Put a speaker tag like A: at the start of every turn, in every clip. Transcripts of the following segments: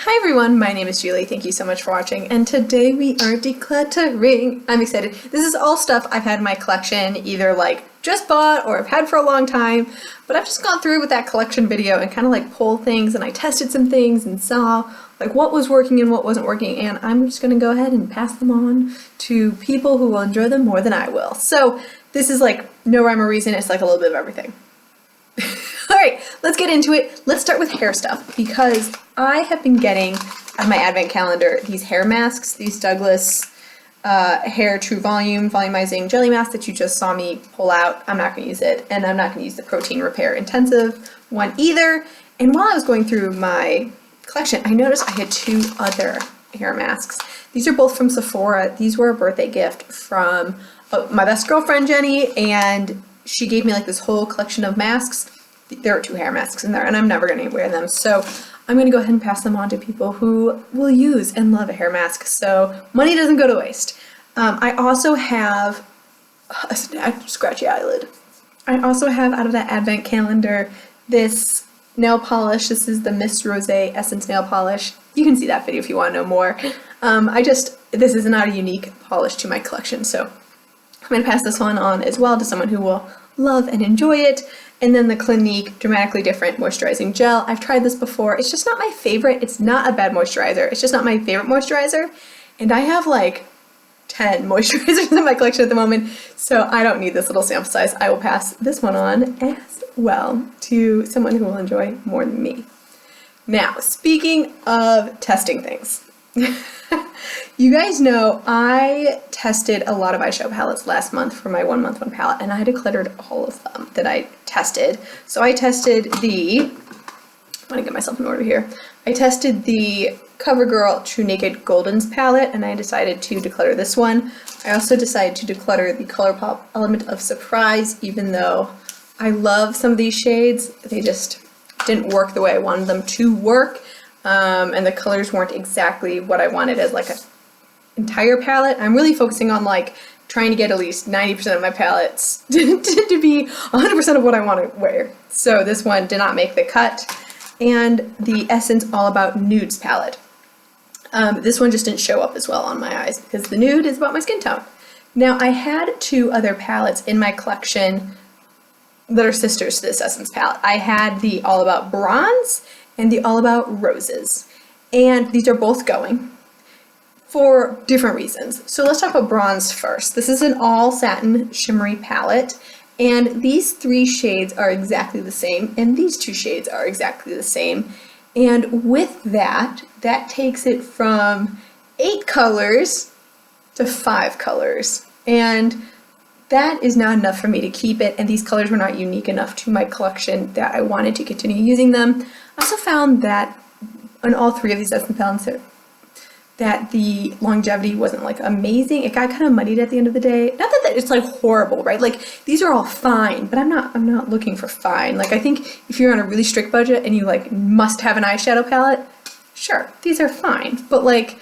A: Hi everyone, my name is Julie. Thank you so much for watching, and today we are decluttering. I'm excited. This is all stuff I've had in my collection, either like just bought or I've had for a long time, but I've just gone through with that collection video and kind of like pulled things, and I tested some things and saw like what was working and what wasn't working, and I'm just going to go ahead and pass them on to people who will enjoy them more than I will. So this is like no rhyme or reason, it's like a little bit of everything. Alright, let's get into it. Let's start with hair stuff, because I have been getting on my advent calendar these hair masks, these Douglas Hair True Volume Volumizing Jelly Mask that you just saw me pull out. I'm not going to use it, and I'm not going to use the Protein Repair Intensive one either. And while I was going through my collection, I noticed I had two other hair masks. These are both from Sephora. These were a birthday gift from my best girlfriend, Jenny, and she gave me like this whole collection of masks. There are two hair masks in there, and I'm never going to wear them, so I'm going to go ahead and pass them on to people who will use and love a hair mask, so money doesn't go to waste. I also have a scratchy eyelid. I also have, out of that advent calendar, this nail polish. This is the Miss Rose Essence nail polish. You can see that video if you want to know more. This is not a unique polish to my collection, so I'm going to pass this one on as well to someone who will love and enjoy it. And then the Clinique Dramatically Different Moisturizing Gel. I've tried this before. It's just not my favorite. It's not a bad moisturizer. It's just not my favorite moisturizer. And I have like 10 moisturizers in my collection at the moment, so I don't need this little sample size. I will pass this one on as well to someone who will enjoy more than me. Now, speaking of testing things, you guys know I tested a lot of eyeshadow palettes last month for my 1 month one palette, and I decluttered all of them that I tested. So I tested I'm gonna get myself in order here. I tested the CoverGirl True Naked Goldens palette, and I decided to declutter this one. I also decided to declutter the ColourPop Element of Surprise, even though I love some of these shades. They just didn't work the way I wanted them to work. And the colors weren't exactly what I wanted as like an entire palette. I'm really focusing on like trying to get at least 90% of my palettes to be 100% of what I want to wear. So this one did not make the cut. And the Essence All About Nudes palette. This one just didn't show up as well on my eyes because the nude is about my skin tone. Now, I had two other palettes in my collection that are sisters to this Essence palette. I had the All About Bronze and the All About Roses, and these are both going for different reasons. So let's talk about Bronze first. This is an all satin shimmery palette, and these three shades are exactly the same, and these two shades are exactly the same. And with that takes it from 8 colors to 5 colors, and that is not enough for me to keep it, and these colors were not unique enough to my collection that I wanted to continue using them. I also found that on all three of these Essence palettes that the longevity wasn't like amazing. It got kind of muddied at the end of the day. Not that it's like horrible, right? Like these are all fine, but I'm not looking for fine. Like I think if you're on a really strict budget and you like must have an eyeshadow palette, sure, these are fine, but like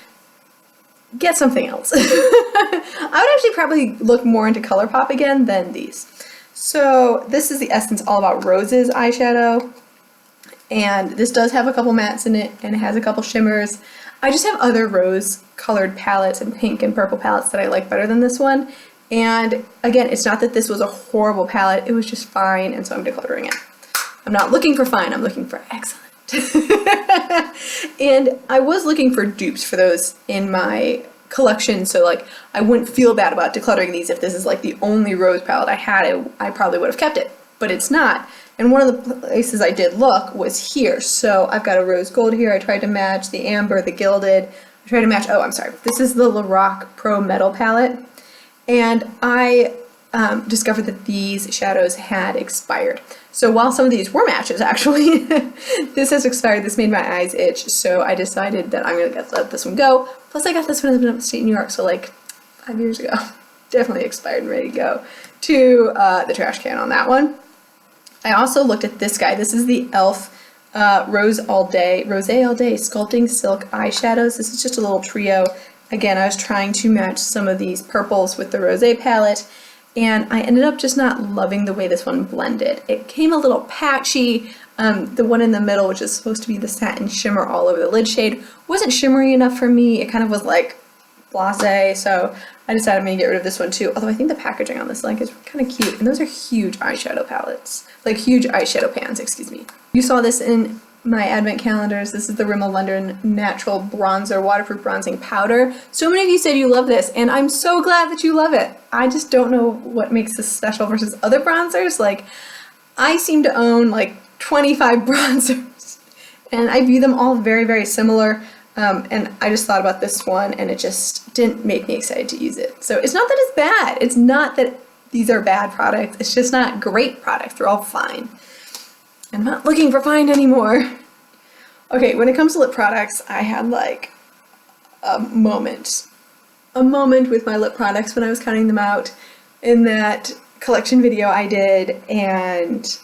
A: get something else. I would actually probably look more into ColourPop again than these. So this is the Essence All About Roses eyeshadow, and this does have a couple mattes in it, and it has a couple shimmers. I just have other rose colored palettes and pink and purple palettes that I like better than this one. And again, it's not that this was a horrible palette, it was just fine, and so I'm decluttering it. I'm not looking for fine, I'm looking for excellent. And I was looking for dupes for those in my collection, so like I wouldn't feel bad about decluttering these. If this is like the only rose palette I had, I probably would have kept it, but it's not. And one of the places I did look was here. So I've got a rose gold here. I tried to match the amber, the gilded. I tried to match, oh, I'm sorry. This is the Lorac Pro Metal palette. And I discovered that these shadows had expired. So while some of these were matches, actually, this has expired. This made my eyes itch. So I decided that I'm going to let this one go. Plus, I got this one in upstate New York, so like 5 years ago. Definitely expired and ready to go to the trash can on that one. I also looked at this guy. This is the e.l.f. Rose All Day Sculpting Silk Eyeshadows. This is just a little trio. Again, I was trying to match some of these purples with the rosé palette, and I ended up just not loving the way this one blended. It came a little patchy. The one in the middle, which is supposed to be the satin shimmer all over the lid shade, wasn't shimmery enough for me. It kind of was like blasé, so I decided I'm gonna get rid of this one too. Although I think the packaging on this is kind of cute, and those are huge eyeshadow palettes, like huge eyeshadow pans, excuse me. You saw this in my advent calendars. This is the Rimmel London Natural Bronzer Waterproof Bronzing Powder. So many of you said you love this, and I'm so glad that you love it. I just don't know what makes this special versus other bronzers. Like, I seem to own like 25 bronzers, and I view them all very, very similar. And I just thought about this one, and it just didn't make me excited to use it. So it's not that it's bad. It's not that these are bad products. It's just not great products. They're all fine. I'm not looking for fine anymore. Okay, when it comes to lip products, I had like a moment with my lip products when I was counting them out in that collection video I did, and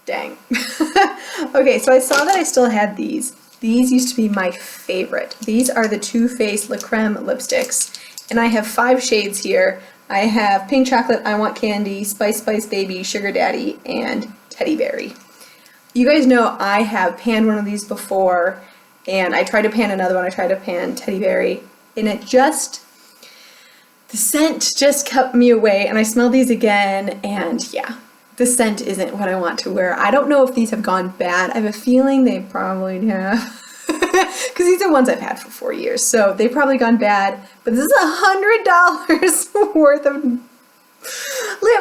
A: dang. Okay, so I saw that I still had these. These used to be my favorite. These are the Too Faced La Creme lipsticks, and I have 5 shades here. I have Pink Chocolate, I Want Candy, Spice Spice Baby, Sugar Daddy, and Teddy Berry. You guys know I have panned one of these before, and I tried to pan another one. I tried to pan Teddy Berry, and the scent just kept me away, and I smelled these again, and yeah. The scent isn't what I want to wear. I don't know if these have gone bad. I have a feeling they probably have. Because these are ones I've had for 4 years. So they've probably gone bad. But this is $100 worth of lip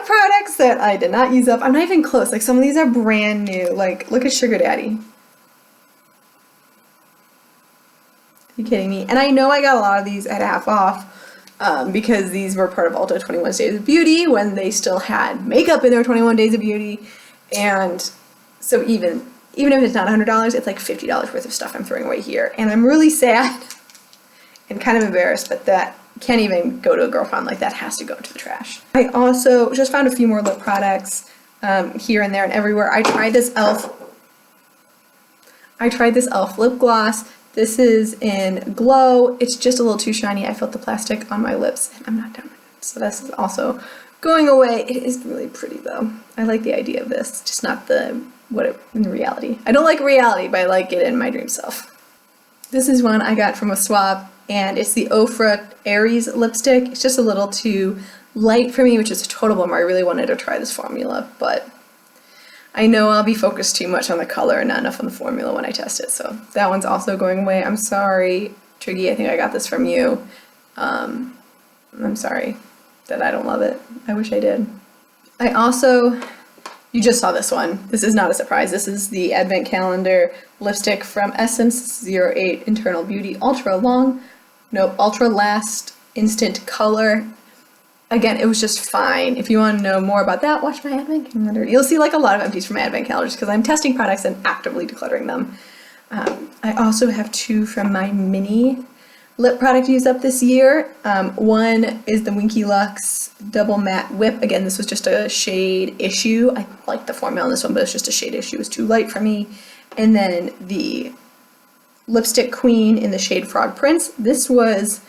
A: products that I did not use up. I'm not even close. Like, some of these are brand new. Like, look at Sugar Daddy. Are you kidding me? And I know I got a lot of these at half off. Because these were part of Ulta 21 Days of Beauty when they still had makeup in their 21 Days of Beauty. And so even if it's not $100, it's like $50 worth of stuff I'm throwing away here. And I'm really sad and kind of embarrassed, but that can't even go to a girlfriend. Like, that has to go into the trash. I also just found a few more lip products here and there and everywhere. I tried this e.l.f. lip gloss. This is in Glow. It's just a little too shiny. I felt the plastic on my lips, and I'm not done with it. So this is also going away. It is really pretty though. I like the idea of this, just not in reality. I don't like reality, but I like it in my dream self. This is one I got from a swap, and it's the Ofra Aries lipstick. It's just a little too light for me, which is a total bummer. I really wanted to try this formula, but I know I'll be focused too much on the color and not enough on the formula when I test it, so that one's also going away. I'm sorry, Triggy, I think I got this from you. I'm sorry that I don't love it. I wish I did. You just saw this one. This is not a surprise. This is the Advent Calendar lipstick from Essence 08 Internal Beauty Ultra Last Instant Color. Again, it was just fine. If you want to know more about that, watch my advent calendar. You'll see like a lot of empties from my advent calendars because I'm testing products and actively decluttering them. I also have 2 from my mini lip product used up this year. One is the Winky Lux Double Matte Whip. Again, this was just a shade issue. I like the formula on this one, but it's just a shade issue. It was too light for me. And then the Lipstick Queen in the shade Frog Prince. This was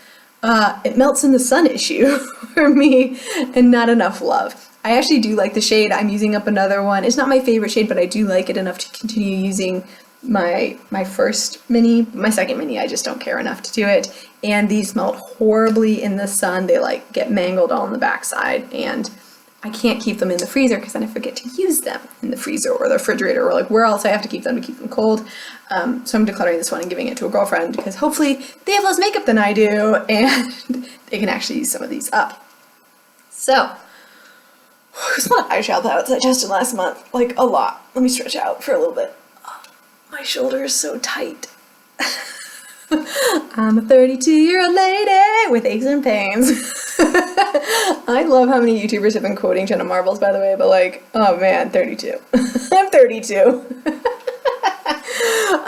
A: It Melts in the Sun issue for me, and not enough love. I actually do like the shade. I'm using up another one. It's not my favorite shade, but I do like it enough to continue using my first mini. My second mini, I just don't care enough to do it. And these smelled horribly in the sun. They like get mangled all on the backside, and I can't keep them in the freezer because then I forget to use them in the freezer or the refrigerator or like where else I have to keep them cold. So I'm decluttering this one and giving it to a girlfriend because hopefully they have less makeup than I do and they can actually use some of these up. So, there's a lot of eyeshadow palettes I tested last month, like a lot. Let me stretch out for a little bit. Oh, my shoulder is so tight. I'm a 32-year-old lady with aches and pains. I love how many YouTubers have been quoting Jenna Marbles, by the way, but like, oh man, 32. I'm 32.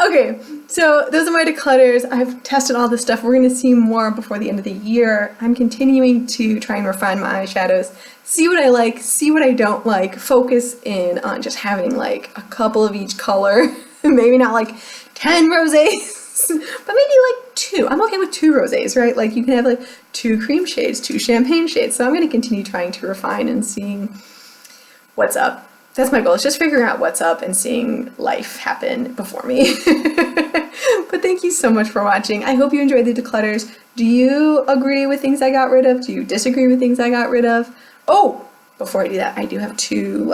A: Okay, so those are my declutters. I've tested all this stuff. We're going to see more before the end of the year. I'm continuing to try and refine my eyeshadows, see what I like, see what I don't like, focus in on just having like a couple of each color, maybe not like 10 rosés. But maybe like 2. I'm okay with 2 rosés, right? Like you can have like 2 cream shades, 2 champagne shades. So I'm going to continue trying to refine and seeing what's up. That's my goal. It's just figuring out what's up and seeing life happen before me. But thank you so much for watching. I hope you enjoyed the declutters. Do you agree with things I got rid of? Do you disagree with things I got rid of? Oh, before I do that, I do have two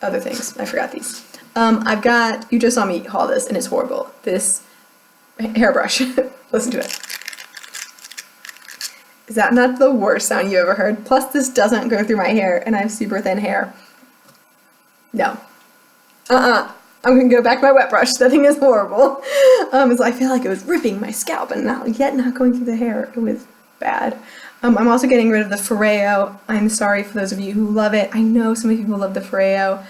A: other things. I forgot these. I've got, you just saw me haul this and it's horrible. This hairbrush. Listen to it. Is that not the worst sound you ever heard? Plus this doesn't go through my hair and I have super thin hair. No. I'm gonna go back to my wet brush. That thing is horrible. So I feel like it was ripping my scalp and not going through the hair. It was bad. I'm also getting rid of the Foreo. I'm sorry for those of you who love it. I know some of you people love the Foreo.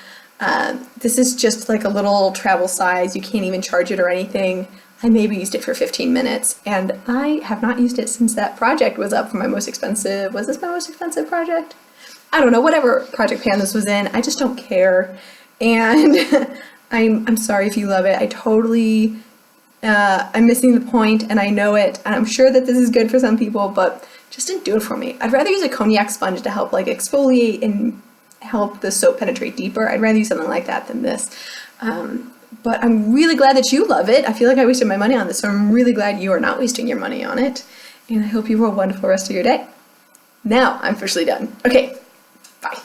A: This is just like a little travel size. You can't even charge it or anything. I maybe used it for 15 minutes and I have not used it since that project was up for my most expensive. Was this my most expensive project? I don't know, whatever project pan this was in. I just don't care. And I'm sorry if you love it. I totally, I'm missing the point and I know it. And I'm sure that this is good for some people, but just didn't do it for me. I'd rather use a cognac sponge to help exfoliate and help the soap penetrate deeper. I'd rather use something like that than this. But I'm really glad that you love it. I feel like I wasted my money on this, so I'm really glad you are not wasting your money on it. And I hope you have a wonderful rest of your day. Now I'm officially done. Okay, bye.